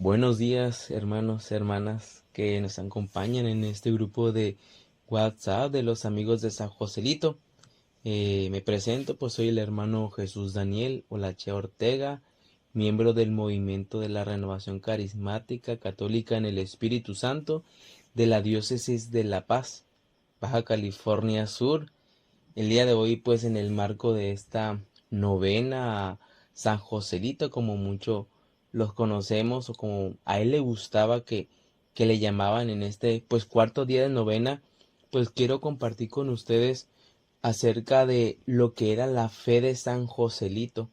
Buenos días, hermanos, hermanas que nos acompañan en este grupo de WhatsApp de los amigos de San Joselito. Me presento, pues soy el hermano Jesús Daniel Olachea Ortega, miembro del Movimiento de la Renovación Carismática Católica en el Espíritu Santo de la Diócesis de La Paz, Baja California Sur. El día de hoy, pues en el marco de esta novena a San Joselito, como mucho los conocemos o como a él le gustaba que le llamaban en este pues cuarto día de novena, pues quiero compartir con ustedes acerca de lo que era la fe de San Joselito,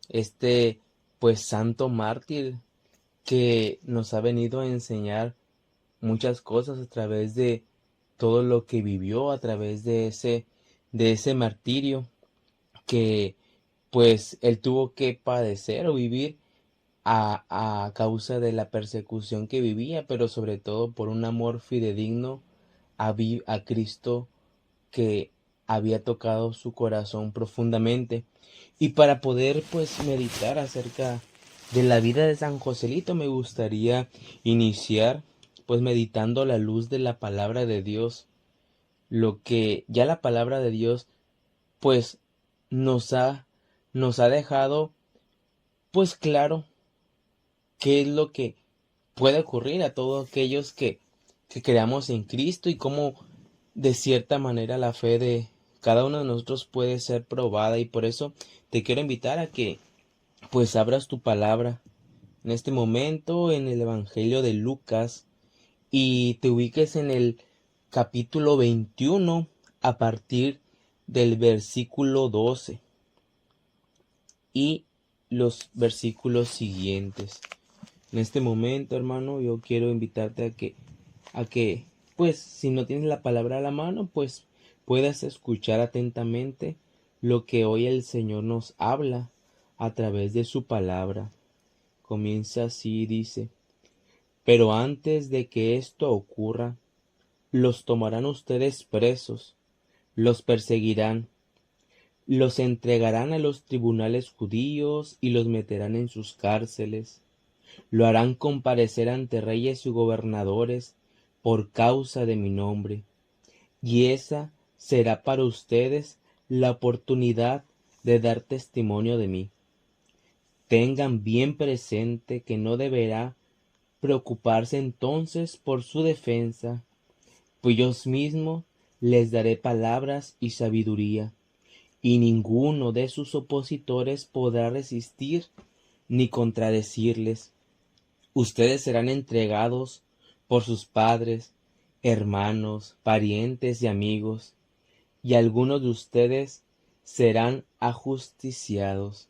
este pues santo mártir que nos ha venido a enseñar muchas cosas a través de todo lo que vivió, a través de ese martirio que pues él tuvo que padecer o vivir a causa de la persecución que vivía, pero sobre todo por un amor fidedigno a Cristo que había tocado su corazón profundamente. Y para poder pues meditar acerca de la vida de San Joselito, me gustaría iniciar pues meditando a la luz de la palabra de Dios, lo que ya la palabra de Dios pues nos ha, nos ha dejado pues claro qué es lo que puede ocurrir a todos aquellos que creamos en Cristo y cómo de cierta manera la fe de cada uno de nosotros puede ser probada. Y por eso te quiero invitar a que pues abras tu palabra en este momento en el Evangelio de Lucas y te ubiques en el capítulo 21 a partir del versículo 12 y los versículos siguientes. En este momento, hermano, yo quiero invitarte a que, pues, si no tienes la palabra a la mano, pues puedas escuchar atentamente lo que hoy el Señor nos habla a través de su palabra. Comienza así, dice: pero antes de que esto ocurra, los tomarán ustedes presos, los perseguirán, los entregarán a los tribunales judíos y los meterán en sus cárceles. Lo harán comparecer ante reyes y gobernadores por causa de mi nombre, y esa será para ustedes la oportunidad de dar testimonio de mí. Tengan bien presente que no deberá preocuparse entonces por su defensa, pues yo mismo les daré palabras y sabiduría, y ninguno de sus opositores podrá resistir ni contradecirles. Ustedes serán entregados por sus padres, hermanos, parientes y amigos, y algunos de ustedes serán ajusticiados.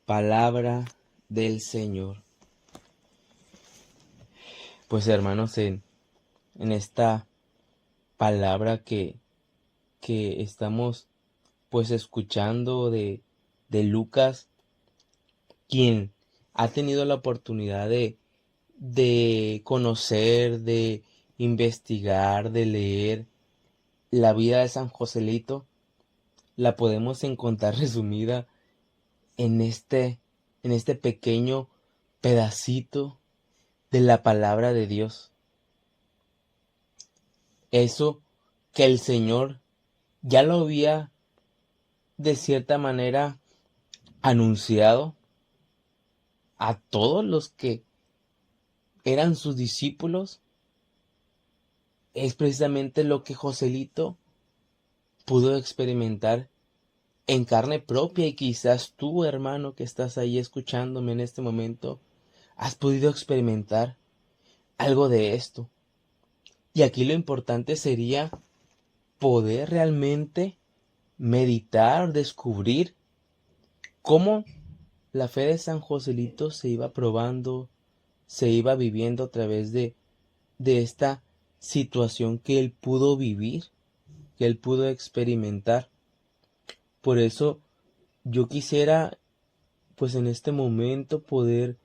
Palabra del Señor. Pues hermanos, en esta palabra que estamos pues escuchando de Lucas, quien ha tenido la oportunidad de conocer, de investigar, de leer la vida de San Joselito, la podemos encontrar resumida en este pequeño pedacito de la palabra de Dios. Eso que el Señor ya lo había de cierta manera anunciado a todos los que eran sus discípulos, es precisamente lo que Joselito pudo experimentar en carne propia, y quizás tú, hermano, que estás ahí escuchándome en este momento, has podido experimentar algo de esto. Y aquí lo importante sería poder realmente meditar, descubrir cómo la fe de San Joselito se iba probando, se iba viviendo a través de esta situación que él pudo vivir, que él pudo experimentar. Por eso yo quisiera, pues en este momento, poder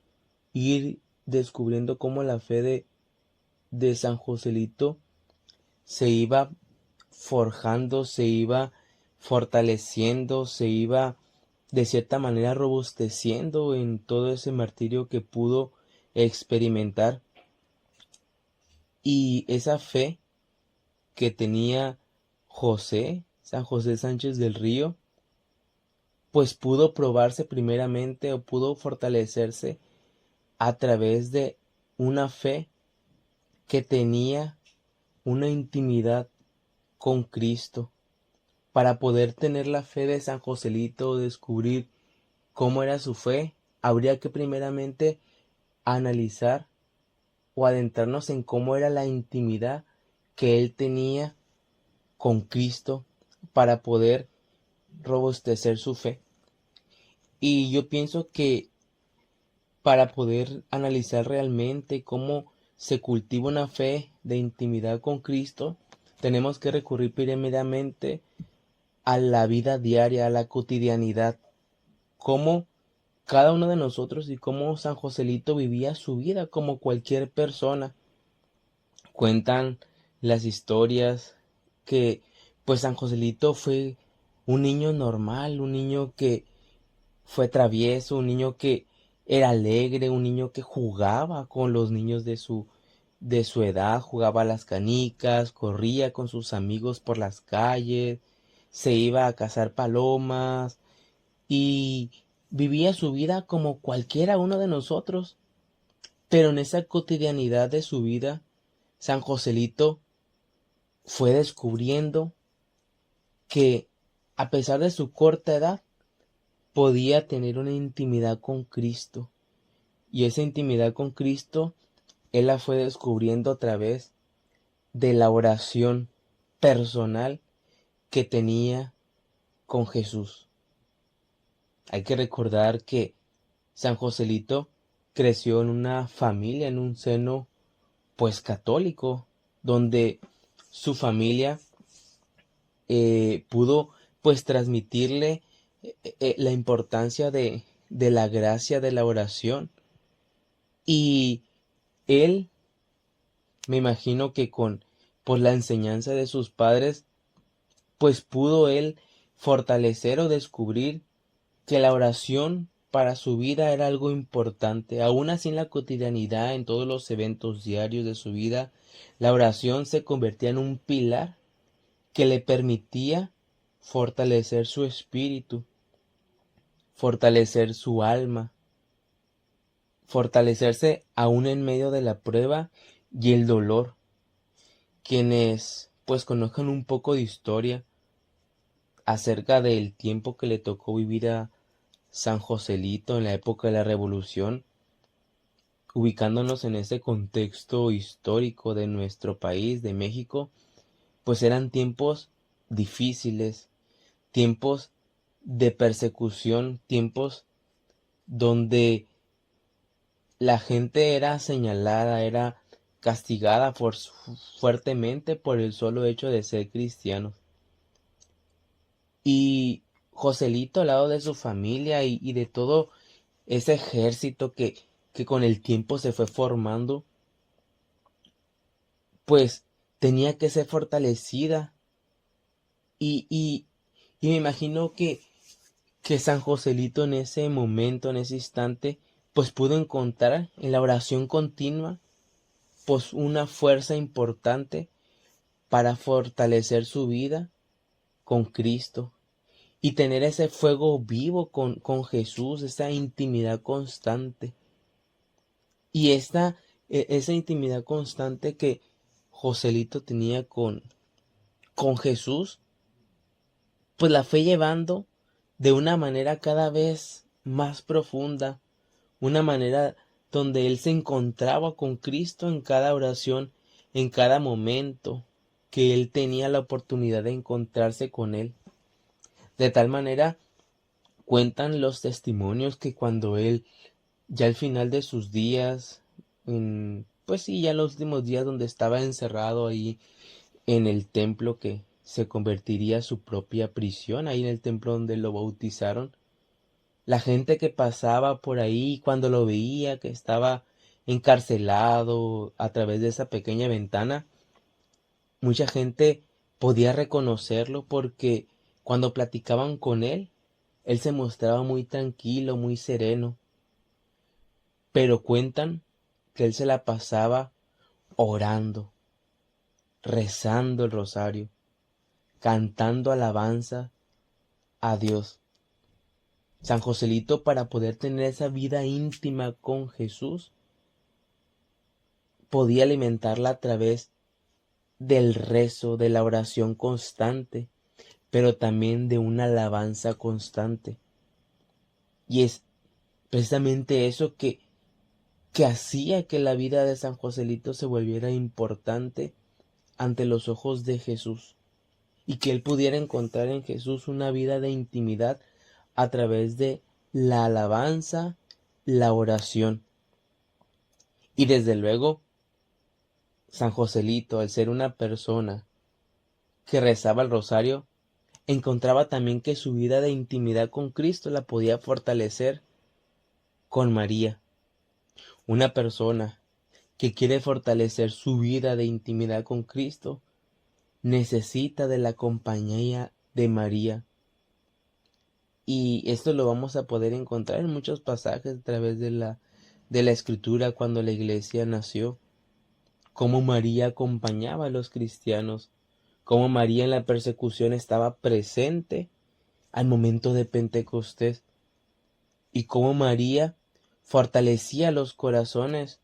ir descubriendo cómo la fe de San Joselito se iba forjando, se iba fortaleciendo, se iba de cierta manera robusteciendo en todo ese martirio que pudo experimentar. Y esa fe que tenía San José Sánchez del Río, pues pudo probarse primeramente o pudo fortalecerse a través de una fe que tenía una intimidad con Cristo. Para poder tener la fe de San Joselito, descubrir cómo era su fe, habría que primeramente analizar o adentrarnos en cómo era la intimidad que él tenía con Cristo para poder robustecer su fe. Y yo pienso que para poder analizar realmente cómo se cultiva una fe de intimidad con Cristo, tenemos que recurrir primeramente a la vida diaria, a la cotidianidad, cómo cada uno de nosotros y cómo San Joselito vivía su vida como cualquier persona. Cuentan las historias que pues San Joselito fue un niño normal, un niño que fue travieso, un niño que era alegre, un niño que jugaba con los niños de su edad, jugaba a las canicas, corría con sus amigos por las calles, se iba a cazar palomas y vivía su vida como cualquiera uno de nosotros. Pero en esa cotidianidad de su vida, San Joselito fue descubriendo que, a pesar de su corta edad, podía tener una intimidad con Cristo. Y esa intimidad con Cristo, él la fue descubriendo a través de la oración personal que tenía con Jesús. Hay que recordar que San Joselito creció en una familia, en un seno pues católico, donde su familia pudo pues transmitirle la importancia de la gracia de la oración. Y él, me imagino que por la enseñanza de sus padres, pues pudo él fortalecer o descubrir que la oración para su vida era algo importante. Aún así en la cotidianidad, en todos los eventos diarios de su vida, la oración se convertía en un pilar que le permitía fortalecer su espíritu, fortalecer su alma, fortalecerse aún en medio de la prueba y el dolor. Quienes pues conozcan un poco de historia acerca del tiempo que le tocó vivir a San Joselito en la época de la Revolución, ubicándonos en ese contexto histórico de nuestro país, de México, pues eran tiempos difíciles, tiempos de persecución, tiempos donde la gente era señalada, era castigada fuertemente por el solo hecho de ser cristianos. Y Joselito al lado de su familia y de todo ese ejército que con el tiempo se fue formando, pues tenía que ser fortalecida. Y, y me imagino que San Joselito en ese momento, en ese instante, pues pudo encontrar en la oración continua, pues una fuerza importante para fortalecer su vida con Cristo y tener ese fuego vivo con Jesús, esa intimidad constante. Y esa intimidad constante que Joselito tenía con Jesús, pues la fue llevando de una manera cada vez más profunda, una manera donde él se encontraba con Cristo en cada oración, en cada momento que él tenía la oportunidad de encontrarse con él. De tal manera, cuentan los testimonios que cuando él, ya al final de sus días, pues sí, ya los últimos días donde estaba encerrado ahí en el templo que se convertiría su propia prisión, ahí en el templo donde lo bautizaron, la gente que pasaba por ahí cuando lo veía que estaba encarcelado a través de esa pequeña ventana, mucha gente podía reconocerlo porque cuando platicaban con él se mostraba muy tranquilo, muy sereno. Pero cuentan que él se la pasaba orando, rezando el rosario, cantando alabanza a Dios. San Joselito, para poder tener esa vida íntima con Jesús, podía alimentarla a través del rezo, de la oración constante, pero también de una alabanza constante. Y es precisamente eso que hacía que la vida de San Joselito se volviera importante ante los ojos de Jesús, y que él pudiera encontrar en Jesús una vida de intimidad a través de la alabanza, la oración. Y desde luego, San Joselito, al ser una persona que rezaba el rosario, encontraba también que su vida de intimidad con Cristo la podía fortalecer con María. Una persona que quiere fortalecer su vida de intimidad con Cristo necesita de la compañía de María. Y esto lo vamos a poder encontrar en muchos pasajes a través de la Escritura cuando la iglesia nació. Cómo María acompañaba a los cristianos, cómo María en la persecución estaba presente al momento de Pentecostés, y cómo María fortalecía los corazones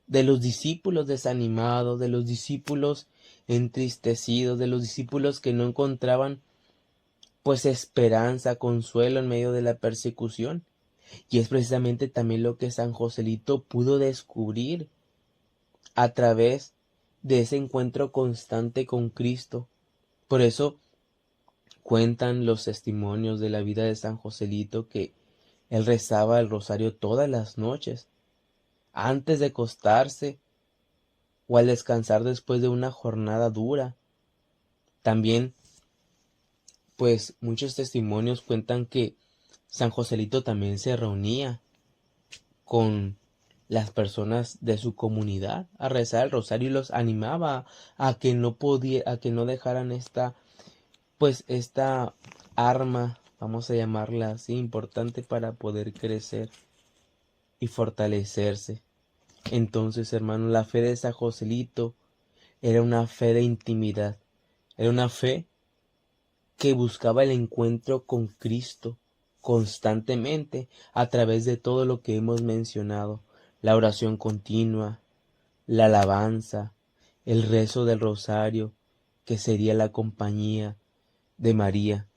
de los discípulos desanimados, de los discípulos entristecidos, de los discípulos que no encontraban pues esperanza, consuelo en medio de la persecución. Y es precisamente también lo que San Joselito pudo descubrir a través de ese encuentro constante con Cristo. Por eso cuentan los testimonios de la vida de San Joselito que él rezaba el rosario todas las noches, antes de acostarse o al descansar después de una jornada dura. También, pues muchos testimonios cuentan que San Joselito también se reunía con las personas de su comunidad a rezar el rosario y los animaba a que no dejaran esta arma, vamos a llamarla así, importante para poder crecer y fortalecerse. Entonces, hermano, la fe de San Joselito era una fe de intimidad, era una fe que buscaba el encuentro con Cristo constantemente a través de todo lo que hemos mencionado: la oración continua, la alabanza, el rezo del rosario, que sería la compañía de María.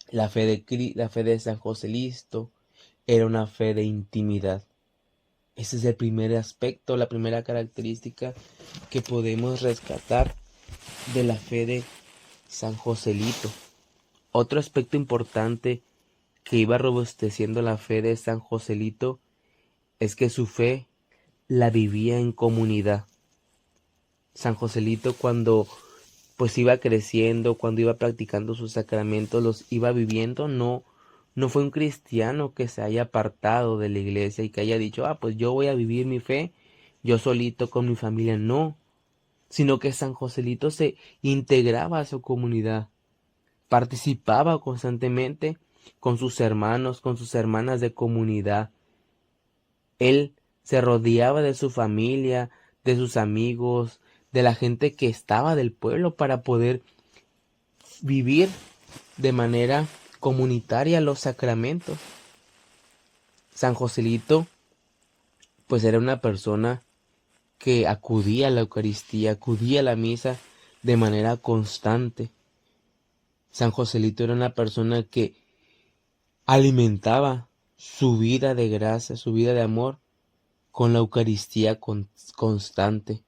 La fe de San Joselito era una fe de intimidad. Ese es el primer aspecto, la primera característica que podemos rescatar de la fe de San Joselito. Otro aspecto importante que iba robusteciendo la fe de San Joselito es que su fe la vivía en comunidad. San Joselito, cuando pues iba creciendo, cuando iba practicando sus sacramentos, los iba viviendo, no fue un cristiano que se haya apartado de la iglesia y que haya dicho, pues yo voy a vivir mi fe yo solito con mi familia. No, sino que San Joselito se integraba a su comunidad, participaba constantemente con sus hermanos, con sus hermanas de comunidad. Él se rodeaba de su familia, de sus amigos, de la gente que estaba del pueblo para poder vivir de manera comunitaria los sacramentos. San Joselito pues era una persona que acudía a la Eucaristía, acudía a la misa de manera constante. San Joselito era una persona que alimentaba su vida de gracia, su vida de amor, con la Eucaristía constante.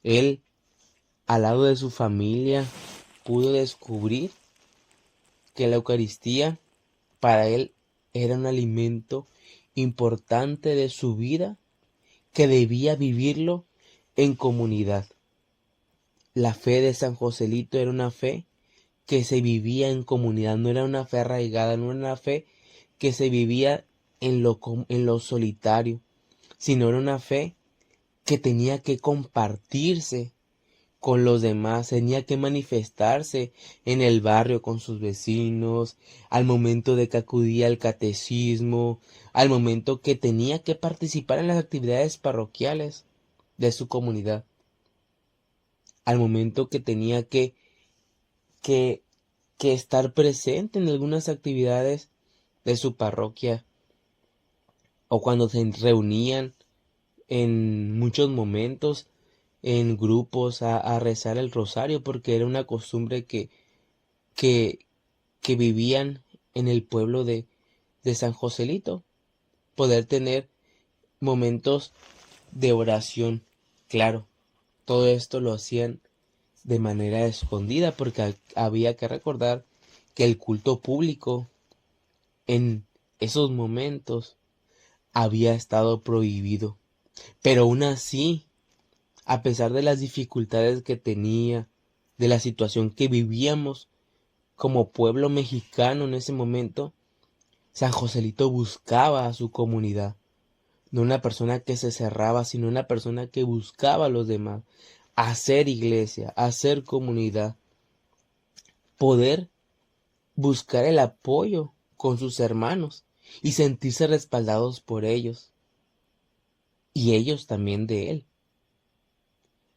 Él, al lado de su familia, pudo descubrir que la Eucaristía para él era un alimento importante de su vida, que debía vivirlo en comunidad. La fe de San Joselito era una fe que se vivía en comunidad, no era una fe arraigada, no era una fe que se vivía en lo solitario, sino era una fe que tenía que compartirse con los demás, tenía que manifestarse en el barrio con sus vecinos, al momento de que acudía al catecismo, al momento que tenía que participar en las actividades parroquiales de su comunidad, al momento que tenía que, que estar presente en algunas actividades de su parroquia, o cuando se reunían en muchos momentos en grupos a rezar el rosario, porque era una costumbre que, que vivían en el pueblo de San Joselito, poder tener momentos de oración. Claro, todo esto lo hacían de manera escondida, porque había que recordar que el culto público en esos momentos había estado prohibido. Pero aún así, a pesar de las dificultades que tenía, de la situación que vivíamos como pueblo mexicano en ese momento, San Joselito buscaba a su comunidad. No una persona que se cerraba, sino una persona que buscaba a los demás. Hacer iglesia, hacer comunidad. Poder buscar el apoyo con sus hermanos y sentirse respaldados por ellos. Y ellos también de él.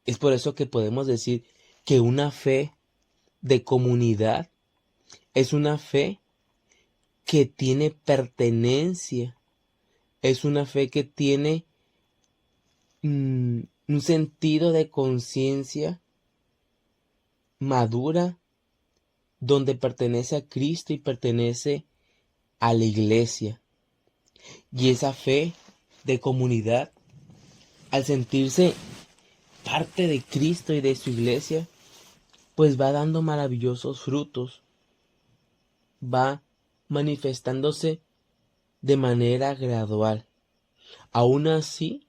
Es por eso que podemos decir que una fe de comunidad es una fe que tiene pertenencia, es una fe que tiene un sentido de conciencia madura, donde pertenece a Cristo y pertenece a la iglesia. Y esa fe de comunidad, al sentirse parte de Cristo y de su iglesia, pues va dando maravillosos frutos, va manifestándose de manera gradual. Aún así,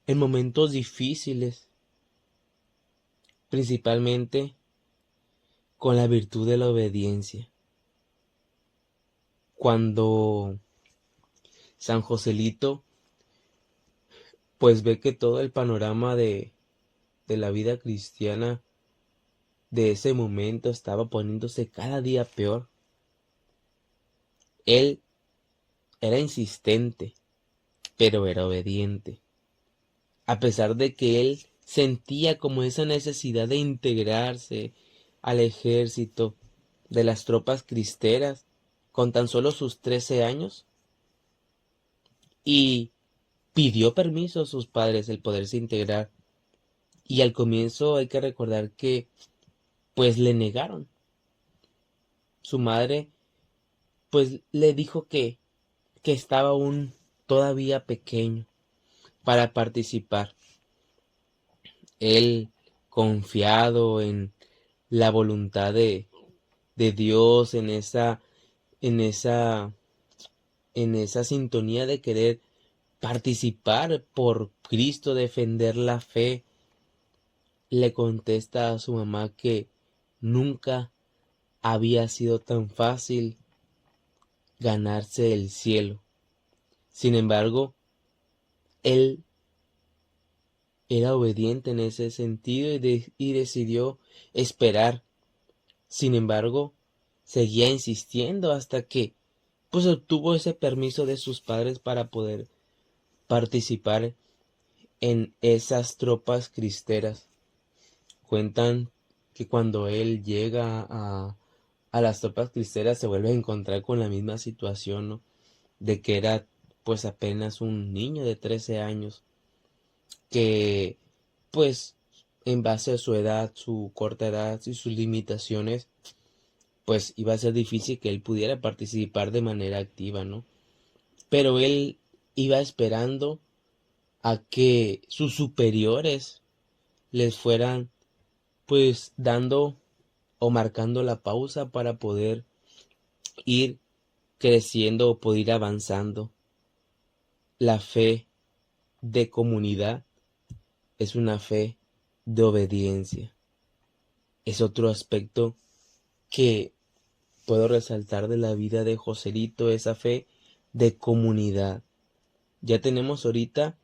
en momentos difíciles, principalmente con la virtud de la obediencia. Cuando San Joselito pues ve que todo el panorama de la vida cristiana de ese momento estaba poniéndose cada día peor, él era insistente, pero era obediente. A pesar de que él sentía como esa necesidad de integrarse al ejército de las tropas cristeras con tan solo sus 13 años, y pidió permiso a sus padres el poderse integrar. Y al comienzo hay que recordar que pues le negaron. Su madre pues le dijo que estaba aún todavía pequeño para participar. Él, confiado en la voluntad de Dios, en esa, en esa sintonía de querer participar por Cristo, defender la fe, le contesta a su mamá que nunca había sido tan fácil ganarse el cielo. Sin embargo, él era obediente en ese sentido y decidió esperar. Sin embargo, seguía insistiendo hasta que pues obtuvo ese permiso de sus padres para poder participar en esas tropas cristeras. Cuentan que cuando él llega a las tropas cristeras se vuelve a encontrar con la misma situación, ¿no? De que era pues apenas un niño de 13 años que pues en base a su edad, su corta edad y sus limitaciones, pues iba a ser difícil que él pudiera participar de manera activa, ¿no? Pero él iba esperando a que sus superiores les fueran pues dando o marcando la pausa para poder ir creciendo o poder ir avanzando. La fe de comunidad es una fe de obediencia. Es otro aspecto que puedo resaltar de la vida de Joselito, esa fe de comunidad. Ya tenemos ahorita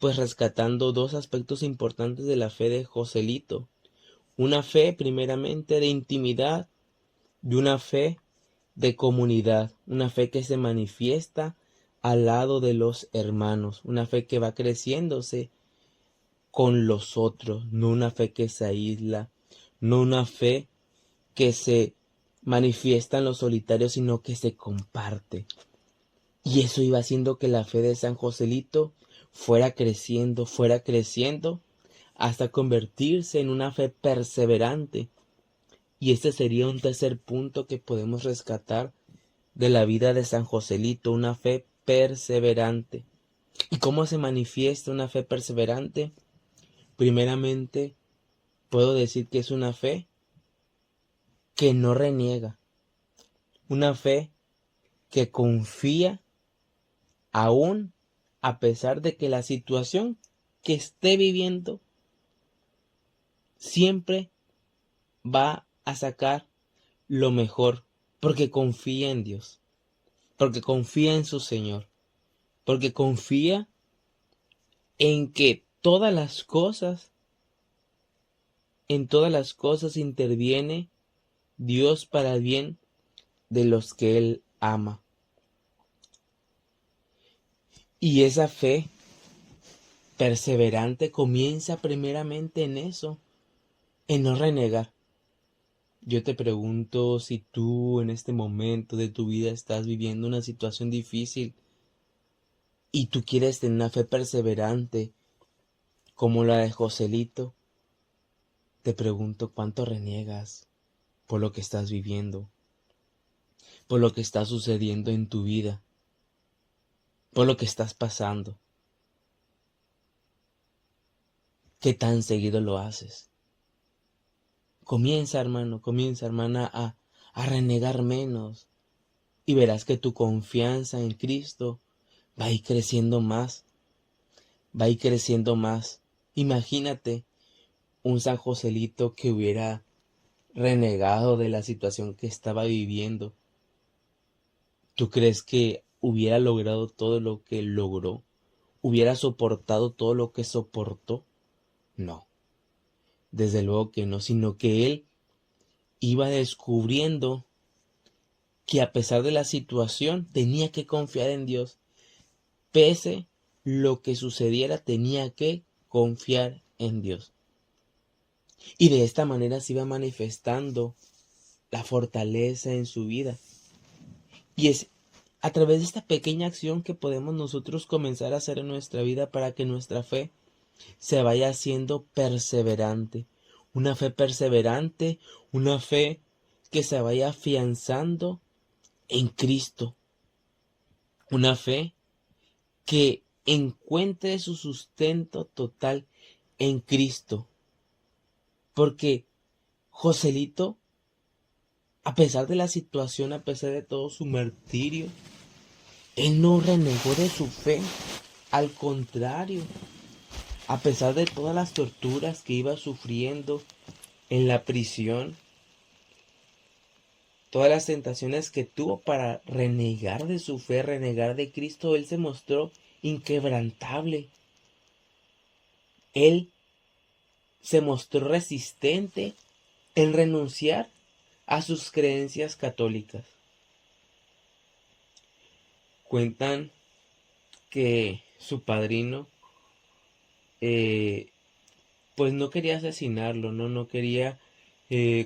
pues rescatando dos aspectos importantes de la fe de Joselito. Una fe primeramente de intimidad y una fe de comunidad, una fe que se manifiesta al lado de los hermanos, una fe que va creciéndose con los otros, no una fe que se aísla, no una fe que se manifiesta en los solitarios, sino que se comparte. Y eso iba haciendo que la fe de San Joselito fuera creciendo, hasta convertirse en una fe perseverante. Y este sería un tercer punto que podemos rescatar de la vida de San Joselito, una fe perseverante. ¿Y cómo se manifiesta una fe perseverante? Primeramente, puedo decir que es una fe que no reniega, una fe que confía aún a pesar de que la situación que esté viviendo siempre va a sacar lo mejor, porque confía en Dios, porque confía en su Señor, porque confía en que en todas las cosas interviene Dios para el bien de los que Él ama. Y esa fe perseverante comienza primeramente en eso, en no renegar. Yo te pregunto si tú en este momento de tu vida estás viviendo una situación difícil y tú quieres tener una fe perseverante como la de Joselito. Te pregunto cuánto reniegas por lo que estás viviendo, por lo que está sucediendo en tu vida, por lo que estás pasando. ¿Qué tan seguido lo haces? Comienza, hermano, comienza, hermana, a renegar menos y verás que tu confianza en Cristo va a ir creciendo más, va a ir creciendo más. Imagínate un San Joselito que hubiera renegado de la situación que estaba viviendo. ¿Tú crees que hubiera logrado todo lo que logró? ¿Hubiera soportado todo lo que soportó? No, desde luego que no, sino que él iba descubriendo que a pesar de la situación tenía que confiar en Dios. Pese lo que sucediera, tenía que confiar en Dios. Y de esta manera se iba manifestando la fortaleza en su vida. Y es a través de esta pequeña acción que podemos nosotros comenzar a hacer en nuestra vida para que nuestra fe se vaya haciendo perseverante. Una fe perseverante, una fe que se vaya afianzando en Cristo. Una fe que encuentre su sustento total en Cristo. Porque Joselito, a pesar de la situación, a pesar de todo su martirio, él no renegó de su fe. Al contrario, a pesar de todas las torturas que iba sufriendo en la prisión, todas las tentaciones que tuvo para renegar de su fe, renegar de Cristo, él se mostró inquebrantable. Él se mostró resistente en renunciar a sus creencias católicas. Cuentan que su padrino pues no quería asesinarlo, no quería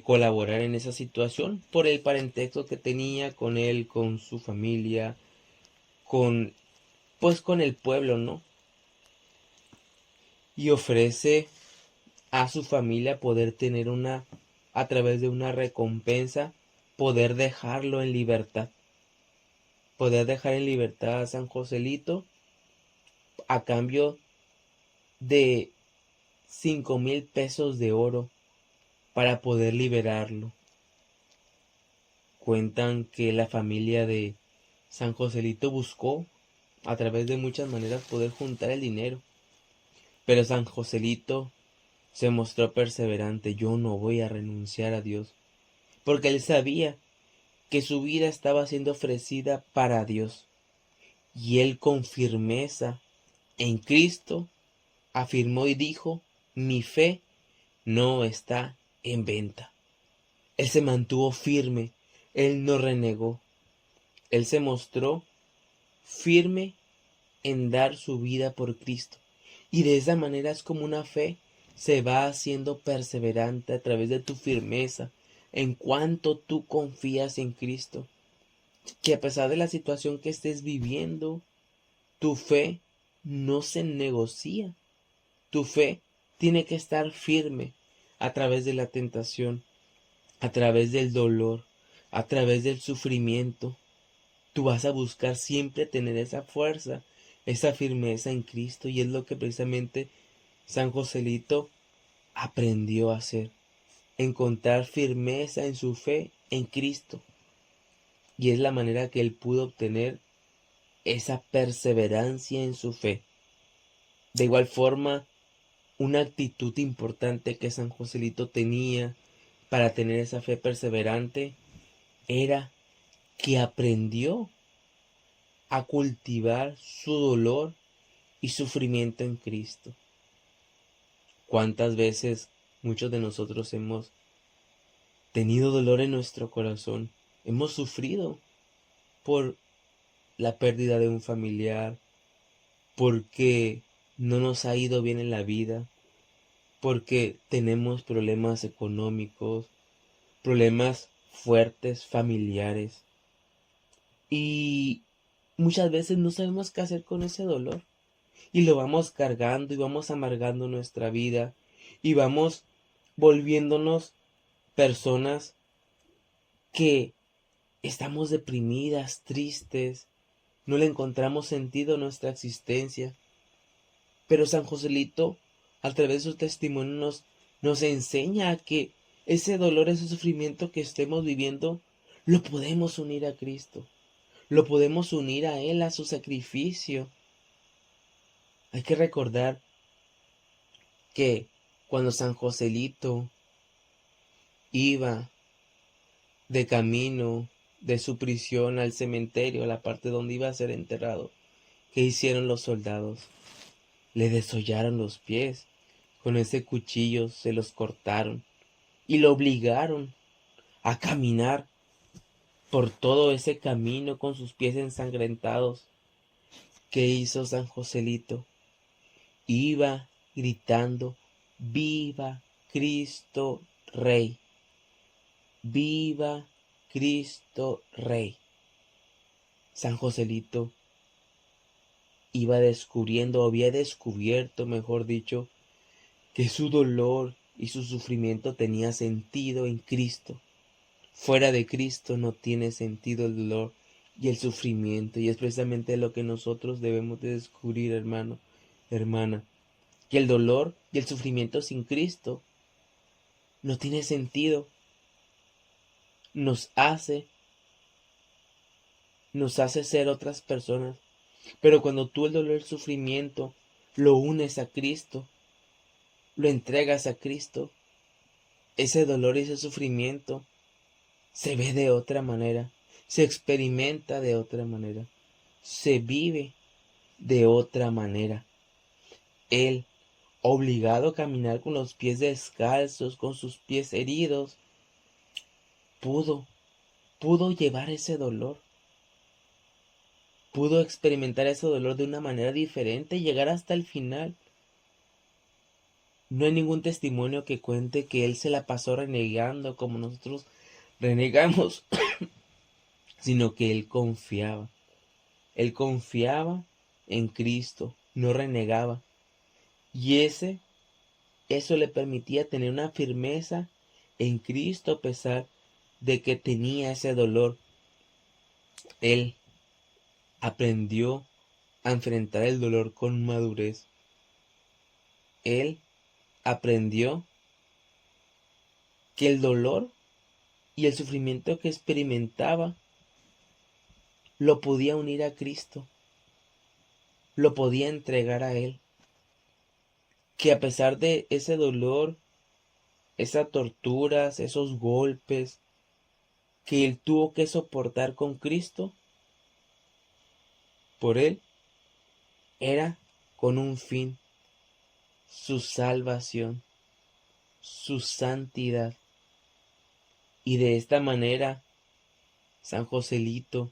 colaborar en esa situación por el parentesco que tenía con él, con su familia, con el pueblo, ¿no? Y ofrece a su familia poder tener a través de una recompensa, poder dejarlo en libertad. Poder dejar en libertad a San Joselito a cambio de 5,000 pesos de oro para poder liberarlo. Cuentan que la familia de San Joselito buscó a través de muchas maneras poder juntar el dinero, pero San Joselito se mostró perseverante. Yo no voy a renunciar a Dios, porque él sabía que su vida estaba siendo ofrecida para Dios, y él con firmeza en Cristo afirmó y dijo: mi fe no está en venta. Él se mantuvo firme, él no renegó, él se mostró firme en dar su vida por Cristo. Y de esa manera es como una fe se va haciendo perseverante a través de tu firmeza, en cuanto tú confías en Cristo. Que a pesar de la situación que estés viviendo, tu fe no se negocia. Tu fe tiene que estar firme a través de la tentación, a través del dolor, a través del sufrimiento. Tú vas a buscar siempre tener esa fuerza, esa firmeza en Cristo, y es lo que precisamente San Joselito aprendió a hacer, encontrar firmeza en su fe en Cristo. Y es la manera que él pudo obtener esa perseverancia en su fe. De igual forma, una actitud importante que San Joselito tenía para tener esa fe perseverante era que aprendió a cultivar su dolor y sufrimiento en Cristo. ¿Cuántas veces muchos de nosotros hemos tenido dolor en nuestro corazón? Hemos sufrido por la pérdida de un familiar, porque no nos ha ido bien en la vida, porque tenemos problemas económicos, problemas fuertes, familiares, y muchas veces no sabemos qué hacer con ese dolor. Y lo vamos cargando y vamos amargando nuestra vida y vamos volviéndonos personas que estamos deprimidas, tristes, no le encontramos sentido a nuestra existencia. Pero San Joselito, a través de su testimonio, nos enseña a que ese dolor, ese sufrimiento que estemos viviendo, lo podemos unir a Cristo, lo podemos unir a Él, a su sacrificio. Hay que recordar que cuando San Joselito iba de camino de su prisión al cementerio, a la parte donde iba a ser enterrado, ¿qué hicieron los soldados? Le desollaron los pies, con ese cuchillo se los cortaron y lo obligaron a caminar por todo ese camino con sus pies ensangrentados. ¿Qué hizo San Joselito? Iba gritando: ¡viva Cristo Rey! ¡Viva Cristo Rey! San Joselito iba descubriendo, o había descubierto, mejor dicho, que su dolor y su sufrimiento tenía sentido en Cristo. Fuera de Cristo no tiene sentido el dolor y el sufrimiento, y es precisamente lo que nosotros debemos de descubrir, hermano, hermana, que el dolor y el sufrimiento sin Cristo no tiene sentido. Nos hace ser otras personas. Pero cuando tú el dolor y el sufrimiento lo unes a Cristo, lo entregas a Cristo, ese dolor y ese sufrimiento se ve de otra manera, se experimenta de otra manera, se vive de otra manera. Él, obligado a caminar con los pies descalzos, con sus pies heridos, pudo llevar ese dolor, pudo experimentar ese dolor de una manera diferente y llegar hasta el final. No hay ningún testimonio que cuente que él se la pasó renegando como nosotros renegamos, sino que él confiaba. Él confiaba en Cristo, no renegaba. Y eso le permitía tener una firmeza en Cristo a pesar de que tenía ese dolor. Él aprendió a enfrentar el dolor con madurez. Él aprendió que el dolor y el sufrimiento que experimentaba lo podía unir a Cristo, lo podía entregar a Él. Que a pesar de ese dolor, esas torturas, esos golpes que él tuvo que soportar con Cristo, por él era con un fin, su salvación, su santidad. Y de esta manera, San Joselito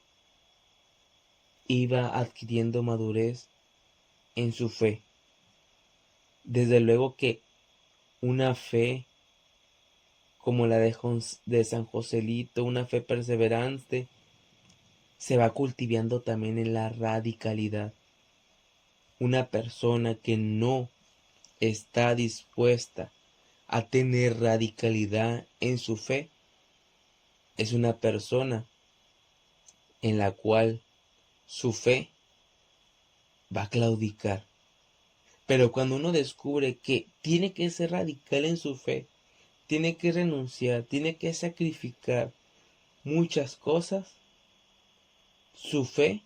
iba adquiriendo madurez en su fe. Desde luego que una fe como la de San Joselito, una fe perseverante, se va cultivando también en la radicalidad. Una persona que no está dispuesta a tener radicalidad en su fe es una persona en la cual su fe va a claudicar. Pero cuando uno descubre que tiene que ser radical en su fe, tiene que renunciar, tiene que sacrificar muchas cosas, su fe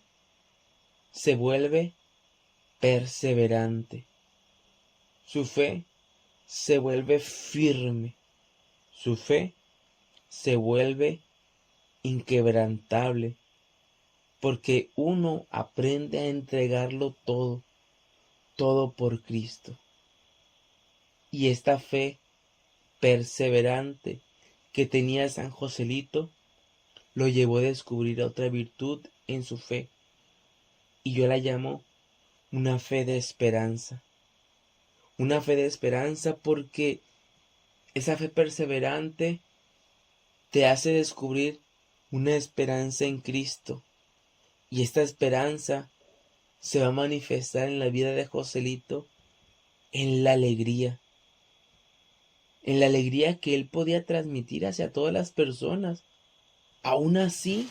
se vuelve perseverante. Su fe se vuelve firme. Su fe se vuelve inquebrantable. Porque uno aprende a entregarlo todo, todo por Cristo. Y esta fe perseverante que tenía San Joselito lo llevó a descubrir otra virtud en su fe. Y yo la llamo una fe de esperanza. Una fe de esperanza porque esa fe perseverante te hace descubrir una esperanza en Cristo. Y esta esperanza se va a manifestar en la vida de Joselito en la alegría. En la alegría que él podía transmitir hacia todas las personas. Aún así,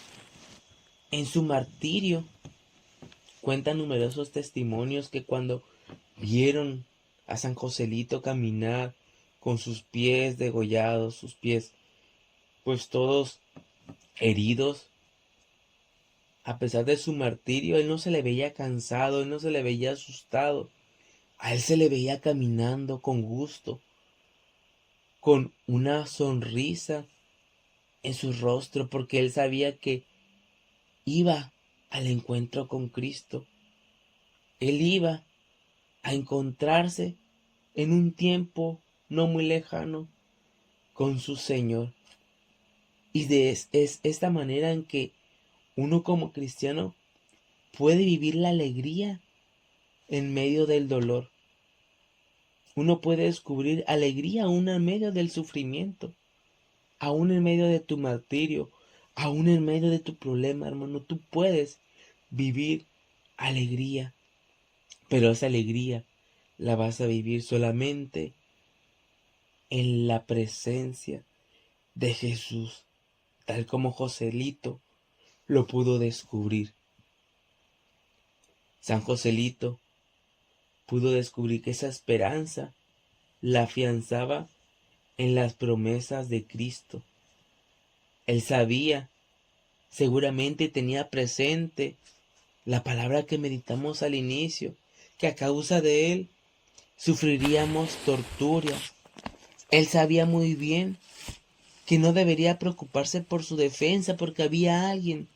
en su martirio, cuentan numerosos testimonios que cuando vieron a San Joselito caminar con sus pies degollados, sus pies pues todos heridos, a pesar de su martirio, él no se le veía cansado, él no se le veía asustado, a él se le veía caminando con gusto, con una sonrisa en su rostro, porque él sabía que iba al encuentro con Cristo. Él iba a encontrarse en un tiempo no muy lejano con su Señor. Y es esta manera en que uno como cristiano puede vivir la alegría en medio del dolor. Uno puede descubrir alegría aún en medio del sufrimiento, aún en medio de tu martirio, aún en medio de tu problema, hermano. Tú puedes vivir alegría, pero esa alegría la vas a vivir solamente en la presencia de Jesús, tal como Joselito lo pudo descubrir. San Joselito pudo descubrir que esa esperanza la afianzaba en las promesas de Cristo. Él sabía, seguramente tenía presente la palabra que meditamos al inicio, que a causa de él sufriríamos torturas. Él sabía muy bien que no debería preocuparse por su defensa porque había alguien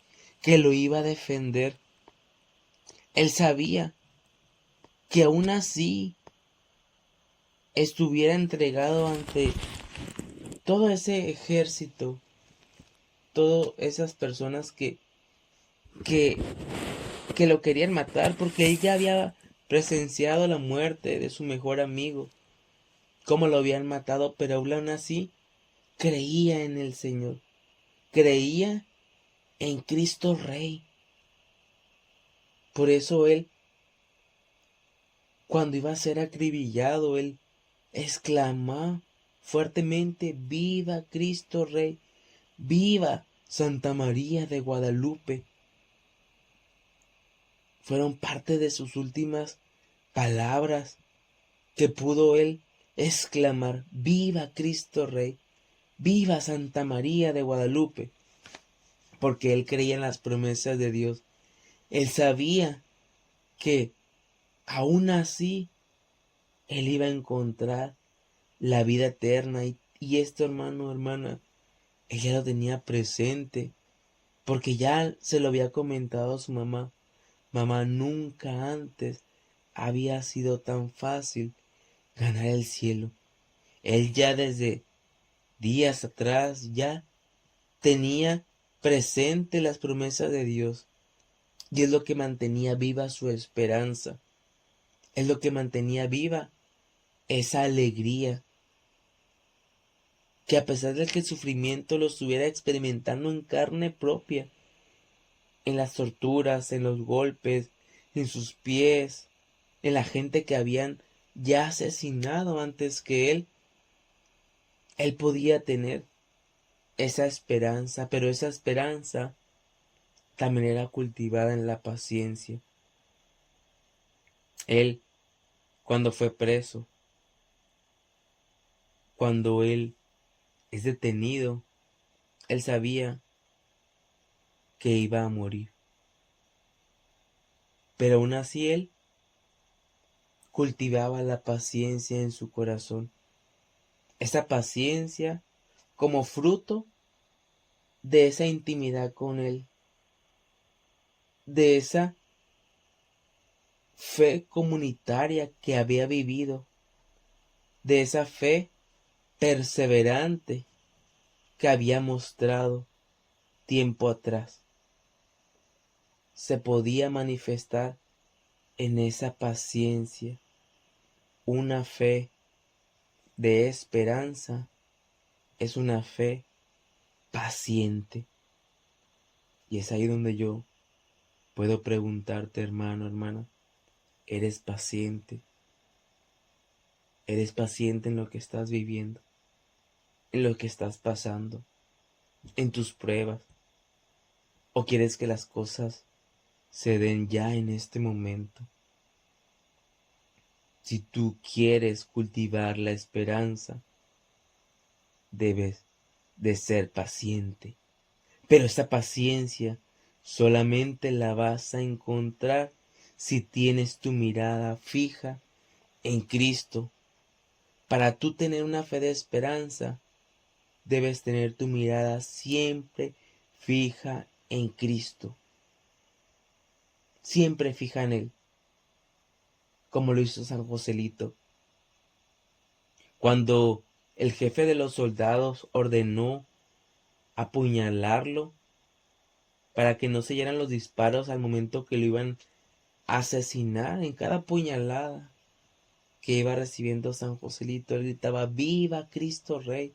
que lo iba a defender. Él sabía que aún así estuviera entregado ante todo ese ejército, todas esas personas que, que lo querían matar porque él ya había presenciado la muerte de su mejor amigo, cómo lo habían matado, pero aún así creía en el Señor, creía en Cristo Rey. Por eso él, cuando iba a ser acribillado, él exclamó fuertemente: ¡Viva Cristo Rey! ¡Viva Santa María de Guadalupe! Fueron parte de sus últimas palabras que pudo él exclamar: ¡Viva Cristo Rey! ¡Viva Santa María de Guadalupe! Porque él creía en las promesas de Dios. Él sabía que aún así él iba a encontrar la vida eterna. Y esto, hermano, hermana, ella lo tenía presente, porque ya se lo había comentado a su mamá. Mamá, nunca antes había sido tan fácil ganar el cielo. Él ya desde días atrás ya tenía presente las promesas de Dios. Y es lo que mantenía viva su esperanza. Es lo que mantenía viva esa alegría. Que a pesar de que el sufrimiento lo estuviera experimentando en carne propia, en las torturas, en los golpes, en sus pies, en la gente que habían ya asesinado antes que él podía tener esa esperanza, pero esa esperanza también era cultivada en la paciencia. Él, cuando fue preso, cuando él es detenido, él sabía que iba a morir. Pero aún así él cultivaba la paciencia en su corazón. Esa paciencia como fruto de esa intimidad con él, de esa fe comunitaria que había vivido, de esa fe perseverante que había mostrado tiempo atrás. Se podía manifestar en esa paciencia una fe de esperanza, es una fe paciente. Y es ahí donde yo puedo preguntarte, hermano, hermana, ¿eres paciente? ¿Eres paciente en lo que estás viviendo? ¿En lo que estás pasando? ¿En tus pruebas? ¿O quieres que las cosas se den ya en este momento? Si tú quieres cultivar la esperanza, debes de ser paciente. Pero esa paciencia solamente la vas a encontrar si tienes tu mirada fija en Cristo. Para tú tener una fe de esperanza, debes tener tu mirada siempre fija en Cristo. Siempre fija en Él, como lo hizo San Joselito. Cuando el jefe de los soldados ordenó apuñalarlo para que no se oyeran los disparos al momento que lo iban a asesinar, en cada puñalada que iba recibiendo San Joselito, él gritaba: ¡Viva Cristo Rey!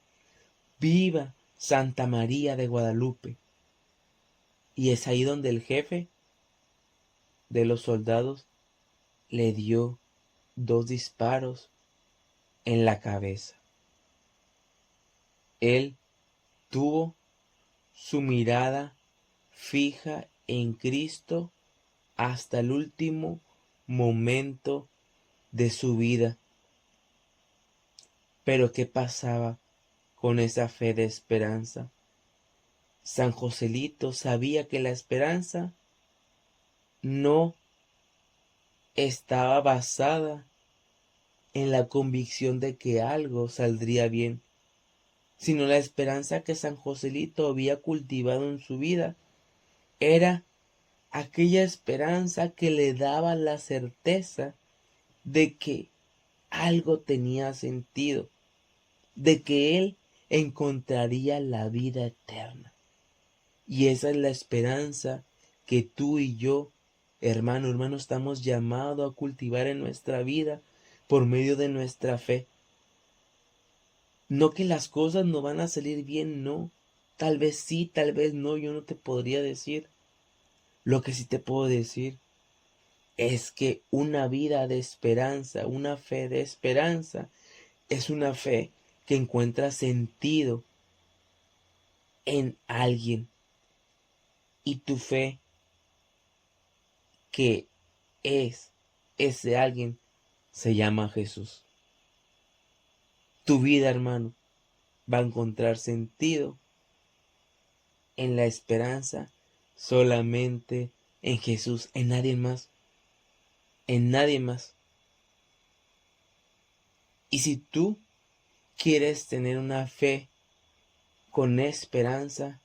¡Viva Santa María de Guadalupe! Y es ahí donde el jefe de los soldados le dio 2 disparos en la cabeza. Él tuvo su mirada fija en Cristo hasta el último momento de su vida. Pero ¿qué pasaba con esa fe de esperanza? San Joselito sabía que la esperanza no estaba basada en la convicción de que algo saldría bien, sino la esperanza que San Joselito había cultivado en su vida era aquella esperanza que le daba la certeza de que algo tenía sentido, de que él encontraría la vida eterna. Y esa es la esperanza que tú y yo, hermano, estamos llamados a cultivar en nuestra vida por medio de nuestra fe. No que las cosas no van a salir bien, no. Tal vez sí, tal vez no, yo no te podría decir. Lo que sí te puedo decir es que una vida de esperanza, una fe de esperanza, es una fe que encuentra sentido en alguien. Y tu fe, que es ese alguien, se llama Jesús. Tu vida, hermano, va a encontrar sentido en la esperanza solamente en Jesús, en nadie más, en nadie más. Y si tú quieres tener una fe con esperanza,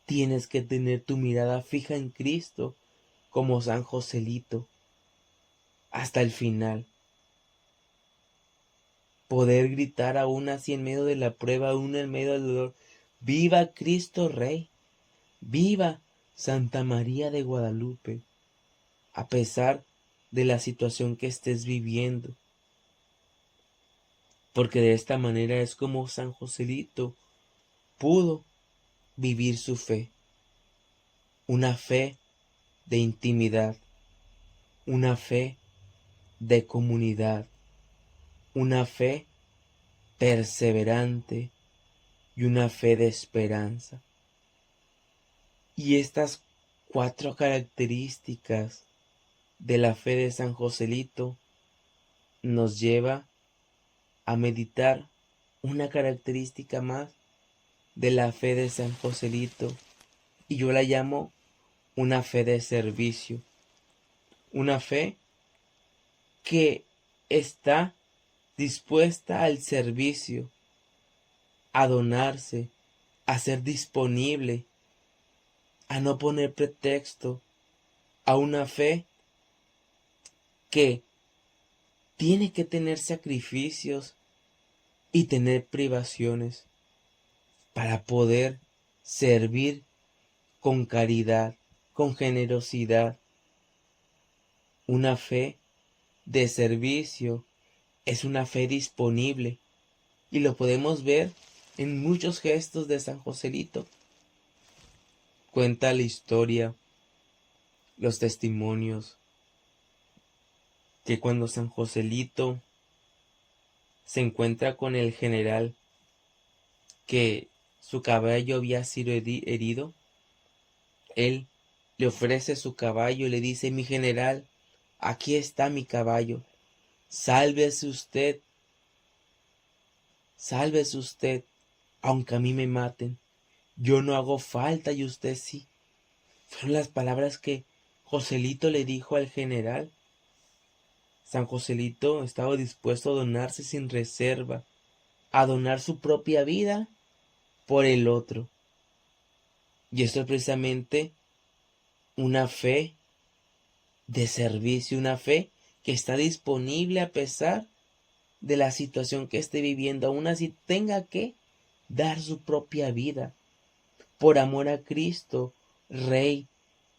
tienes que tener tu mirada fija en Cristo, como San Joselito, hasta el final. poder gritar aún así en medio de la prueba, aún en medio del dolor: ¡viva Cristo Rey! ¡Viva Santa María de Guadalupe! A pesar de la situación que estés viviendo. Porque de esta manera es como San Joselito pudo vivir su fe. Una fe de intimidad, una fe de comunidad, una fe perseverante y una fe de esperanza. Y estas 4 características de la fe de San Joselito nos lleva a meditar una característica más de la fe de San Joselito, y yo la llamo una fe de servicio, una fe que está dispuesta al servicio, a donarse, a ser disponible, a no poner pretexto, a una fe que tiene que tener sacrificios y tener privaciones para poder servir con caridad, con generosidad. Una fe de servicio es una fe disponible, y lo podemos ver en muchos gestos de San Joselito. Cuenta la historia, los testimonios, que cuando San Joselito se encuentra con el general, que su caballo había sido herido, él le ofrece su caballo y le dice: mi general, aquí está mi caballo, sálvese usted, aunque a mí me maten, yo no hago falta y usted sí. Fueron las palabras que Joselito le dijo al general. San Joselito estaba dispuesto a donarse sin reserva, a donar su propia vida por el otro. Y esto es precisamente una fe de servicio, una fe que está disponible a pesar de la situación que esté viviendo, aún así tenga que dar su propia vida por amor a Cristo Rey.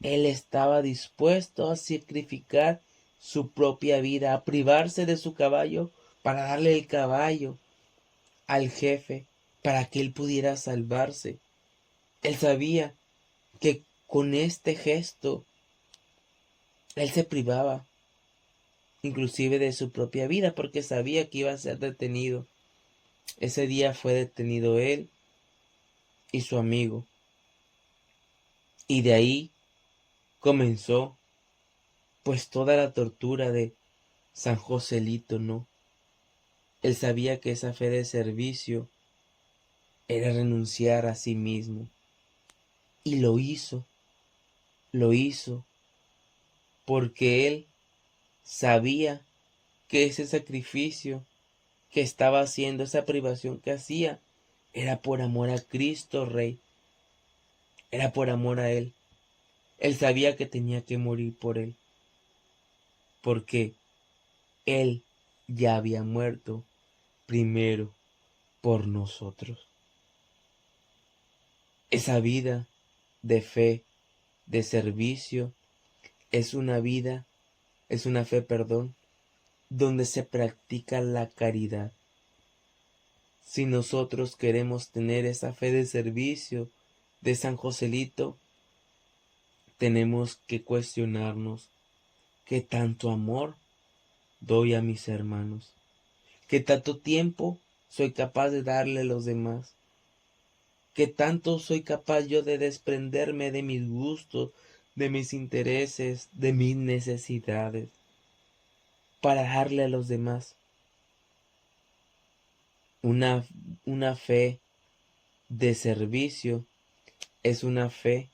Él estaba dispuesto a sacrificar su propia vida, a privarse de su caballo para darle el caballo al jefe, para que él pudiera salvarse. Él sabía que con este gesto él se privaba inclusive de su propia vida, porque sabía que iba a ser detenido. Ese día fue detenido él y su amigo, y de ahí comenzó pues toda la tortura de San Joselito, ¿no? Él sabía que esa fe de servicio era renunciar a sí mismo, y lo hizo porque él sabía que ese sacrificio que estaba haciendo, esa privación que hacía, era por amor a Cristo Rey, era por amor a Él. Él sabía que tenía que morir por Él, porque Él ya había muerto primero por nosotros. Esa vida de fe, de servicio, es una fe, donde se practica la caridad. Si nosotros queremos tener esa fe de servicio de San Joselito, tenemos que cuestionarnos: ¿qué tanto amor doy a mis hermanos? ¿Qué tanto tiempo soy capaz de darle a los demás? ¿Qué tanto soy capaz yo de desprenderme de mis gustos, de mis intereses, de mis necesidades, para darle a los demás? Una, una fe de servicio es una fe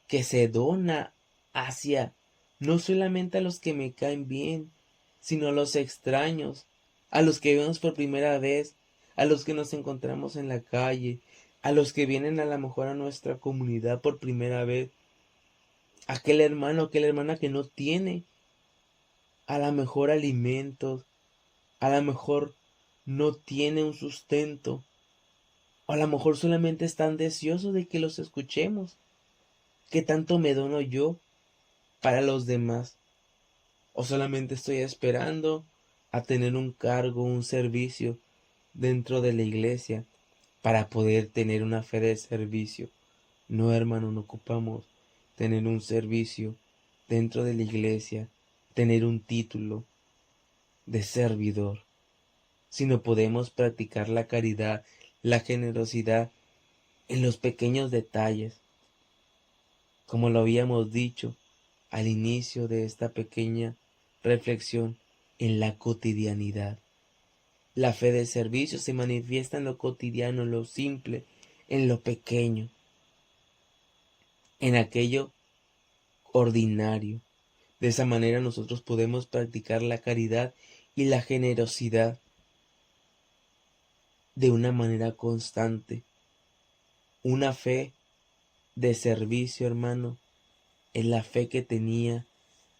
que se dona hacia no solamente a los que me caen bien, sino a los extraños, a los que vemos por primera vez, a los que nos encontramos en la calle, a los que vienen a lo mejor a nuestra comunidad por primera vez, aquel hermano, aquella hermana que no tiene a lo mejor alimentos, a lo mejor no tiene un sustento, o a lo mejor solamente están deseosos de que los escuchemos. ¿Qué tanto me dono yo para los demás? ¿O solamente estoy esperando a tener un cargo, un servicio dentro de la iglesia para poder tener una fe de servicio? No, hermano, no ocupamos tener un servicio dentro de la iglesia, tener un título de servidor, sino podemos practicar la caridad, la generosidad en los pequeños detalles, como lo habíamos dicho al inicio de esta pequeña reflexión, en la cotidianidad. La fe de servicio se manifiesta en lo cotidiano, en lo simple, en lo pequeño, en aquello ordinario. De esa manera nosotros podemos practicar la caridad y la generosidad de una manera constante. Una fe de servicio, hermano, es la fe que tenía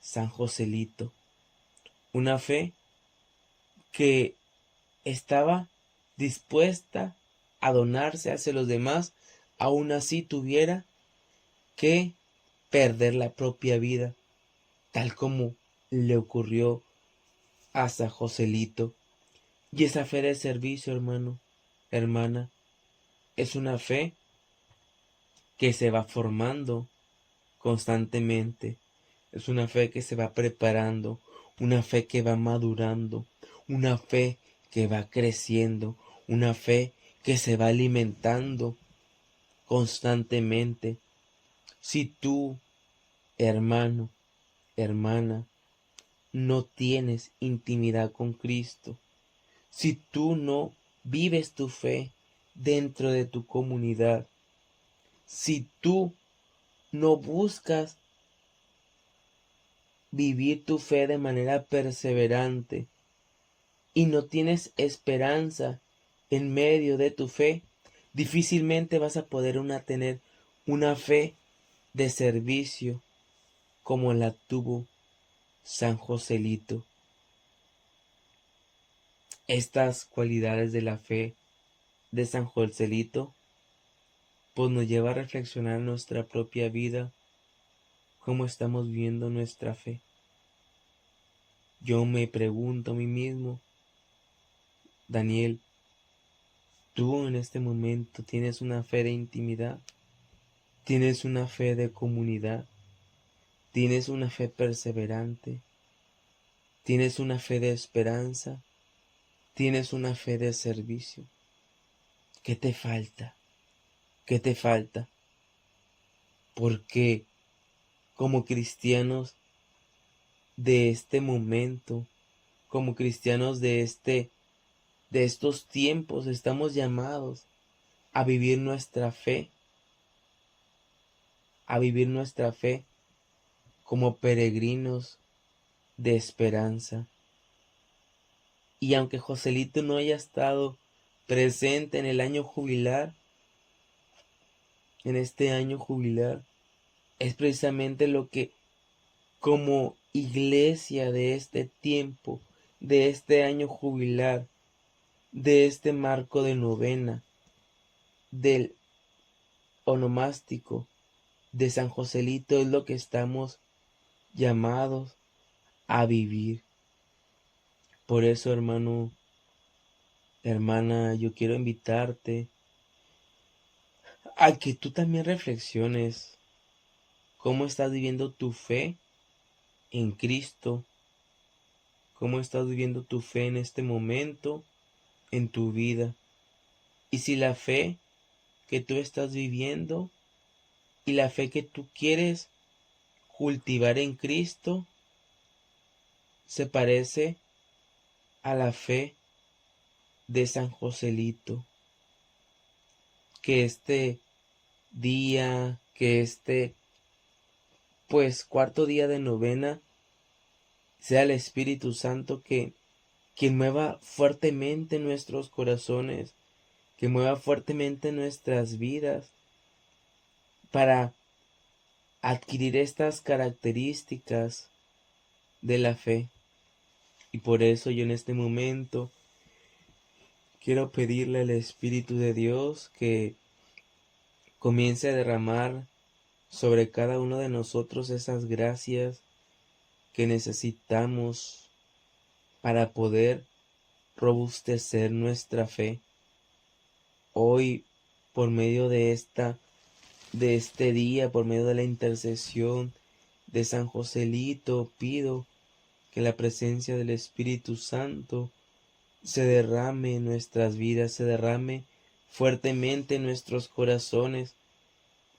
San Joselito. Una fe que estaba dispuesta a donarse hacia los demás, aún así tuviera que perder la propia vida, tal como le ocurrió a San Joselito. Y esa fe de servicio, hermano, hermana, es una fe que se va formando constantemente. Es una fe que se va preparando, una fe que va madurando, una fe que va creciendo, una fe que se va alimentando constantemente. Si tú, hermano, hermana, no tienes intimidad con Cristo, si tú no vives tu fe dentro de tu comunidad, si tú no buscas vivir tu fe de manera perseverante y no tienes esperanza en medio de tu fe, difícilmente vas a poder tener una fe de servicio como la tuvo San Joselito. Estas cualidades de la fe de San Joselito pues nos lleva a reflexionar nuestra propia vida, cómo estamos viviendo nuestra fe. Yo me pregunto a mí mismo, Daniel, ¿tú en este momento tienes una fe de intimidad? ¿Tienes una fe de comunidad? ¿Tienes una fe perseverante? ¿Tienes una fe de esperanza? ¿Tienes una fe de servicio? ¿Qué te falta? ¿Qué te falta? Porque como cristianos de este momento, como cristianos de estos tiempos, estamos llamados a vivir nuestra fe, a vivir nuestra fe como peregrinos de esperanza. Y aunque Joselito no haya estado presente en el año jubilar, en este año jubilar, es precisamente lo que como iglesia de este tiempo, de este año jubilar, de este marco de novena, del onomástico de San Joselito, es lo que estamos llamados a vivir. Por eso, hermano, hermana, yo quiero invitarte a que tú también reflexiones cómo estás viviendo tu fe en Cristo, cómo estás viviendo tu fe en este momento en tu vida. Y si la fe que tú estás viviendo y la fe que tú quieres cultivar en Cristo se parece a la fe de San Joselito. Que este día, que este pues cuarto día de novena, sea el Espíritu Santo que mueva fuertemente nuestros corazones, que mueva fuertemente nuestras vidas para adquirir estas características de la fe. Y por eso yo en este momento quiero pedirle al Espíritu de Dios que comience a derramar sobre cada uno de nosotros esas gracias que necesitamos para poder robustecer nuestra fe. Hoy, por medio de este día, por medio de la intercesión de San Joselito, pido que la presencia del Espíritu Santo se derrame en nuestras vidas, se derrame fuertemente en nuestros corazones,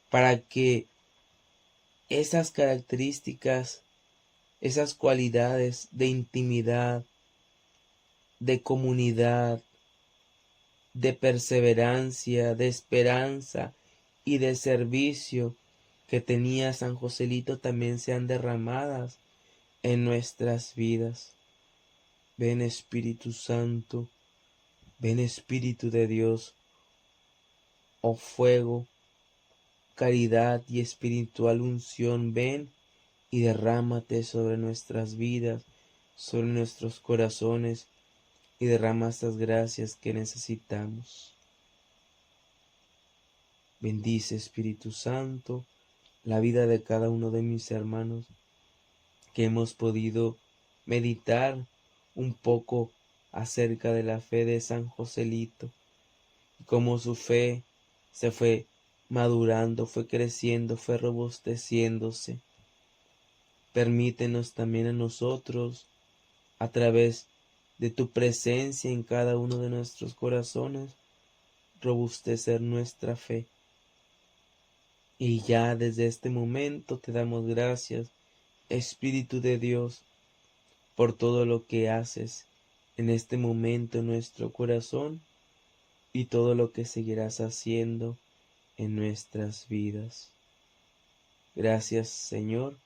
para que esas características, esas cualidades de intimidad, de comunidad, de perseverancia, de esperanza y de servicio que tenía San Joselito también sean derramadas en nuestras vidas. Ven Espíritu Santo, ven Espíritu de Dios, oh fuego, caridad y espiritual unción, ven y derrámate sobre nuestras vidas, sobre nuestros corazones, y derrama estas gracias que necesitamos. Bendice, Espíritu Santo, la vida de cada uno de mis hermanos que hemos podido meditar un poco acerca de la fe de San Joselito y cómo su fe se fue madurando, fue creciendo, fue robusteciéndose. Permítenos también a nosotros, a través de tu presencia en cada uno de nuestros corazones, robustecer nuestra fe. Y ya desde este momento te damos gracias, Espíritu de Dios, por todo lo que haces en este momento en nuestro corazón y todo lo que seguirás haciendo en nuestras vidas. Gracias, Señor,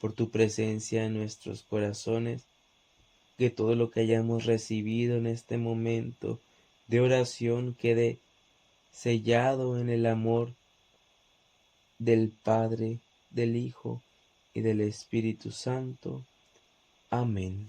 por tu presencia en nuestros corazones, que todo lo que hayamos recibido en este momento de oración quede sellado en el amor del Padre, del Hijo y del Espíritu Santo. Amén.